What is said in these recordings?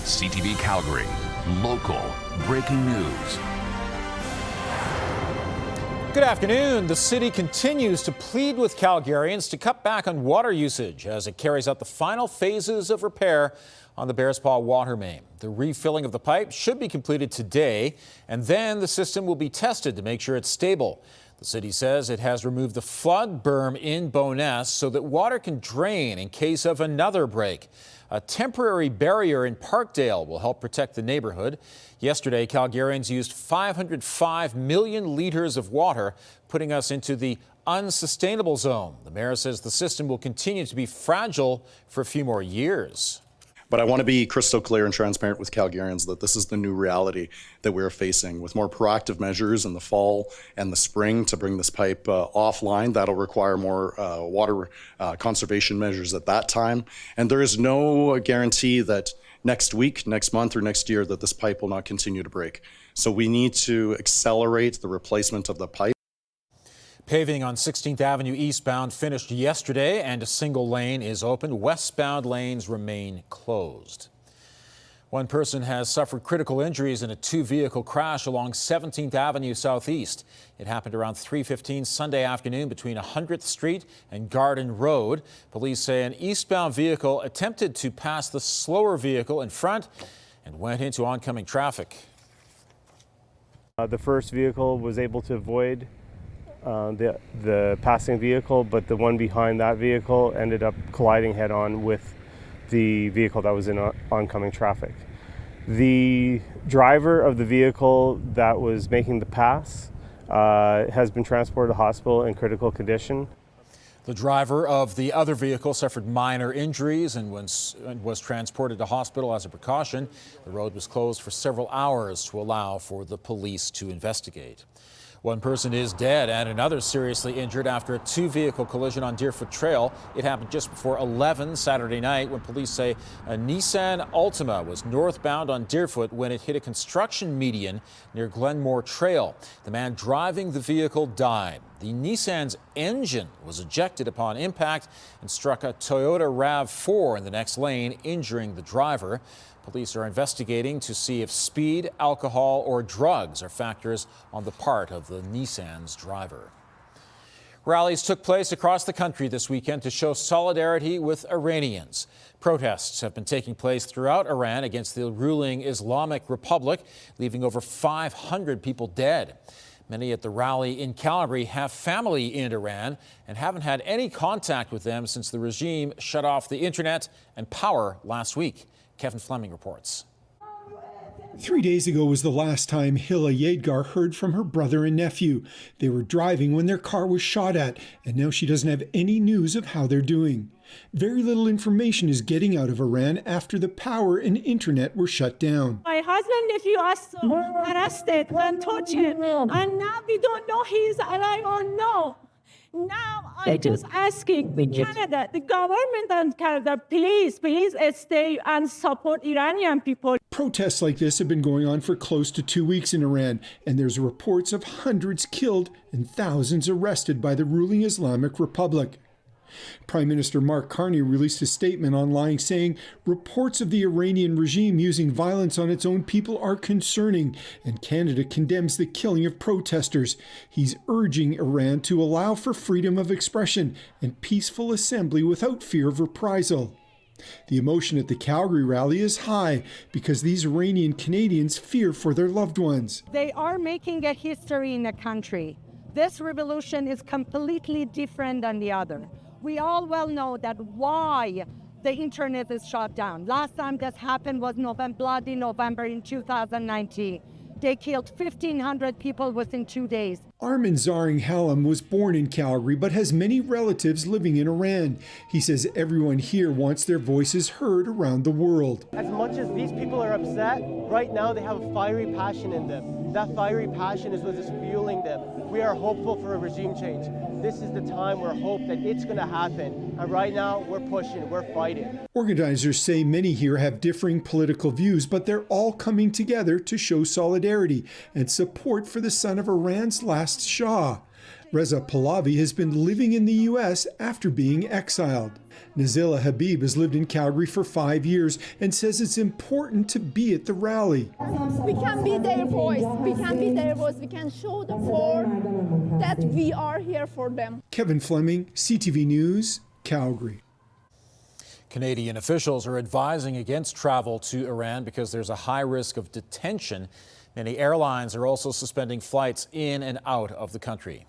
CTV Calgary, local breaking news. Good afternoon. The city continues to plead with Calgarians to cut back on water usage as it carries out the final phases of repair on the Bears Paw water main. The refilling of the pipe should be completed today, and then the system will be tested to make sure it's stable. The city says it has removed the flood berm in Bowness so that water can drain in case of another break. A temporary barrier in Parkdale will help protect the neighborhood. Yesterday, Calgarians used 505 million litres of water, putting us into the unsustainable zone. The mayor says the system will continue to be fragile for a few more years. But I want to be crystal clear and transparent with Calgarians that this is the new reality that we're facing. With more proactive measures in the fall and the spring to bring this pipe offline, that'll require more water conservation measures at that time. And there is no guarantee that next week, next month, or next year that this pipe will not continue to break. So we need to accelerate the replacement of the pipe. Paving on 16th Avenue eastbound finished yesterday and a single lane is open. Westbound lanes remain closed. One person has suffered critical injuries in a two-vehicle crash along 17th Avenue Southeast. It happened around 3:15 Sunday afternoon between 100th Street and Garden Road. Police say an eastbound vehicle attempted to pass the slower vehicle in front and went into oncoming traffic. The first vehicle was able to avoid the passing vehicle, but the one behind that vehicle ended up colliding head-on with the vehicle that was in oncoming traffic. The driver of the vehicle that was making the pass has been transported to hospital in critical condition. The driver of the other vehicle suffered minor injuries and was transported to hospital as a precaution. The road was closed for several hours to allow for the police to investigate. One person is dead and another seriously injured after a two-vehicle collision on Deerfoot Trail. It happened just before 11 Saturday night when police say a Nissan Altima was northbound on Deerfoot when it hit a construction median near Glenmore Trail. The man driving the vehicle died. The Nissan's engine was ejected upon impact and struck a Toyota RAV4 in the next lane, injuring the driver. Police are investigating to see if speed, alcohol, or drugs are factors on the part of the Nissan's driver. Rallies took place across the country this weekend to show solidarity with Iranians. Protests have been taking place throughout Iran against the ruling Islamic Republic, leaving over 500 people dead. Many at the rally in Calgary have family in Iran and haven't had any contact with them since the regime shut off the internet and power last week. Kevin Fleming reports. 3 days ago was the last time Hilla Yadgar heard from her brother and nephew. They were driving when their car was shot at, and now she doesn't have any news of how they're doing. Very little information is getting out of Iran after the power and internet were shut down. My husband and nephew are arrested and tortured, and now we don't know he's alive or no. Now I'm just asking Canada, the government and Canada, please stay and support Iranian people. Protests like this have been going on for close to 2 weeks in Iran, and there's reports of hundreds killed and thousands arrested by the ruling Islamic Republic. Prime Minister Mark Carney released a statement online saying reports of the Iranian regime using violence on its own people are concerning, and Canada condemns the killing of protesters. He's urging Iran to allow for freedom of expression and peaceful assembly without fear of reprisal. The emotion at the Calgary rally is high because these Iranian Canadians fear for their loved ones. They are making a history in the country. This revolution is completely different than the other. We all well know that why the internet is shut down. Last time this happened was bloody November in 2019. They killed 1,500 people within 2 days. Armin Zaring Hallam was born in Calgary but has many relatives living in Iran. He says everyone here wants their voices heard around the world. As much as these people are upset, right now they have a fiery passion in them. That fiery passion is what is fueling them. We are hopeful for a regime change. This is the time we're hope that it's going to happen. And right now we're pushing, we're fighting. Organizers say many here have differing political views, but they're all coming together to show solidarity and support for the son of Iran's last Shah. Reza Pahlavi has been living in the U.S. after being exiled. Nazila Habib has lived in Calgary for 5 years and says it's important to be at the rally. We can be their voice. We can be their voice. We can show the world that we are here for them. Kevin Fleming, CTV News, Calgary. Canadian officials are advising against travel to Iran because there's a high risk of detention. Many airlines are also suspending flights in and out of the country.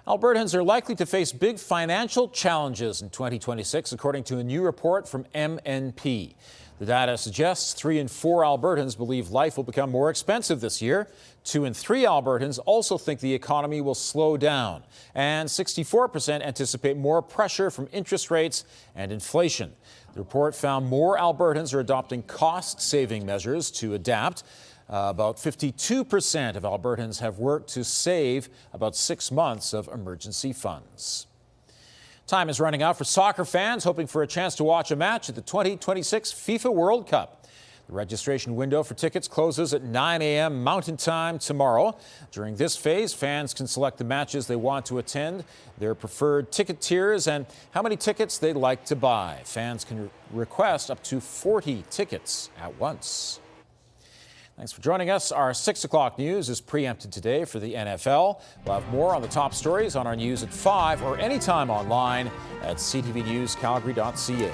Albertans are likely to face big financial challenges in 2026, according to a new report from MNP. The data suggests 3 in 4 Albertans believe life will become more expensive this year. 2 in 3 Albertans also think the economy will slow down. And 64% anticipate more pressure from interest rates and inflation. The report found more Albertans are adopting cost-saving measures to adapt. About 52% of Albertans have worked to save about 6 months of emergency funds. Time is running out for soccer fans hoping for a chance to watch a match at the 2026 FIFA World Cup. The registration window for tickets closes at 9 a.m. Mountain Time tomorrow. During this phase, fans can select the matches they want to attend, their preferred ticket tiers, and how many tickets they'd like to buy. Fans can request up to 40 tickets at once. Thanks for joining us. Our 6 o'clock news is preempted today for the NFL. We'll have more on the top stories on our news at 5 or anytime online at ctvnewscalgary.ca.